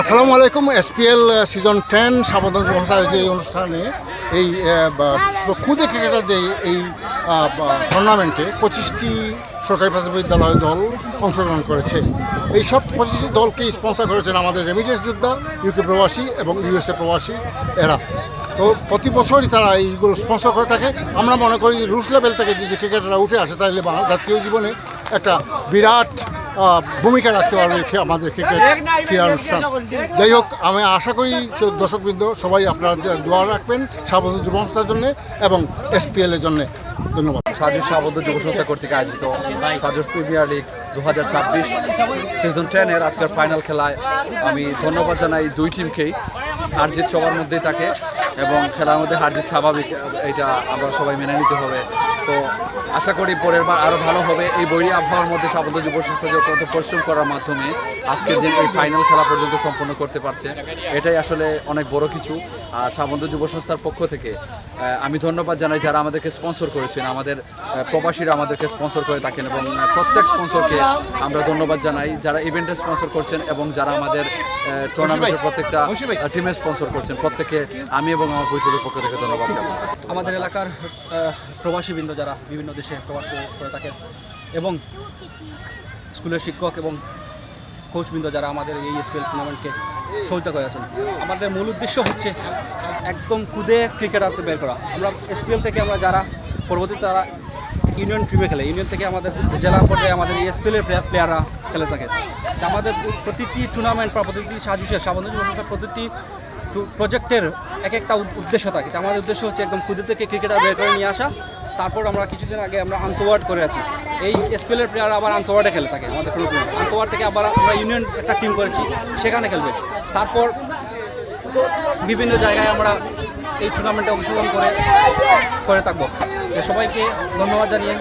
আসসালামু আলাইকুম। SPL season 10 সাবধান আয়োজিত এই অনুষ্ঠানে এই ক্ষুদে ক্রিকেটারদের এই টুর্নামেন্টে 25টি সরকারি প্রাথমিক বিদ্যালয় দল অংশগ্রহণ করেছে। এই সব 25টি দলকে স্পন্সর করেছেন আমাদের রেমিটেন্স যোদ্ধা, ইউকে প্রবাসী এবং ইউএসএ প্রবাসী এরা। তো প্রতি বছরই তারা এইগুলো স্পন্সর করে থাকে। আমরা মনে করি রুশ লেভেল থেকে যদি ক্রিকেটাররা উঠে আসে তাহলে জাতীয় জীবনে একটা বিরাট ভূমিকা রাখতে পারবে আমাদের ক্রিকেট ক্রীড়া অনুষ্ঠান। যাই হোক, আমি আশা করি দর্শকবৃন্দ সবাই আপনারা দোয়া রাখবেন সাবধান যুব সংস্থার জন্য এবং এসপিএলের জন্য। ধন্যবাদ। সাজুস আবদ্ধ যুব সংস্থা কর্তৃক আয়োজিত সাজুস প্রিমিয়ার লিগ 2026 সিজন 10-এর আজকের ফাইনাল খেলায় আমি ধন্যবাদ জানাই দুই টিমকেই। হার জিত সবার মধ্যেই থাকে এবং খেলার মধ্যে হার জিত স্বাভাবিক, এটা আমরা সবাই মেনে নিতে হবে। তো আশা করি পরের বার আরও ভালো হবে। এই বৈরী আবহাওয়ার মধ্যে সাবদ্ধ যুব সংস্থা কত পরিশ্রম করার মাধ্যমে আজকের যে এই ফাইনাল খেলা পর্যন্ত সম্পন্ন করতে পারছে, এটাই আসলে অনেক বড় কিছু। আর সাবদ্ধ যুব সংস্থার পক্ষ থেকে আমি ধন্যবাদ জানাই যারা আমাদেরকে স্পন্সর করেছেন, আমাদের প্রবাসীরা আমাদেরকে স্পন্সর করে থাকেন এবং প্রত্যেক স্পন্সরকে আমরা ধন্যবাদ জানাই যারা ইভেন্টে স্পন্সর করছেন এবং যারা আমাদের টুর্নামেন্টের প্রত্যেকটা টিমে স্পন্সর করছেন। প্রত্যেককে আমি এবং আমার পরিষদের পক্ষ থেকে ধন্যবাদ জানাই। আমাদের এলাকার প্রবাসীবৃন্দ যারা বিভিন্ন দেশে প্রবাস করে থাকেন এবং স্কুলের শিক্ষক এবং কোচবৃন্দ যারা আমাদের এই এসপিএল টুর্নামেন্টকে সহযোগিতা করে আছেন। আমাদের মূল উদ্দেশ্য হচ্ছে একদম কুদে ক্রিকেটারকে বের করা। আমরা এসপিএল থেকে আমরা যারা পরবর্তীতে তারা ইউনিয়ন টিমে খেলে, ইউনিয়ন থেকে আমাদের জেলা পর্যায়ে আমাদের এই এসপিএলের প্লেয়াররা খেলে থাকে। আমাদের প্রতিটি টুর্নামেন্ট বা প্রতিটি সাজুসের সাবধান প্রতিটি প্রজেক্টের এক একটা উদ্দেশ্য থাকে। আমাদের উদ্দেশ্য হচ্ছে একদম কুদে থেকে ক্রিকেটার বের করে নিয়ে আসা। তারপর আমরা কিছুদিন আগে আমরা আন্তঃওয়ার্ড করে আছি, এই এসপিএলের প্লেয়ার আবার আন্তঃওয়ার্ডে খেলে থাকে। আমাদের কোনো আন্তঃওয়ার্ড থেকে আবার আমরা ইউনিয়ন একটা টিম করেছি, সেখানে খেলবে। তারপর বিভিন্ন জায়গায় আমরা এই টুর্নামেন্টে অংশগ্রহণ করে থাকবো। সবাইকে ধন্যবাদ জানিয়ে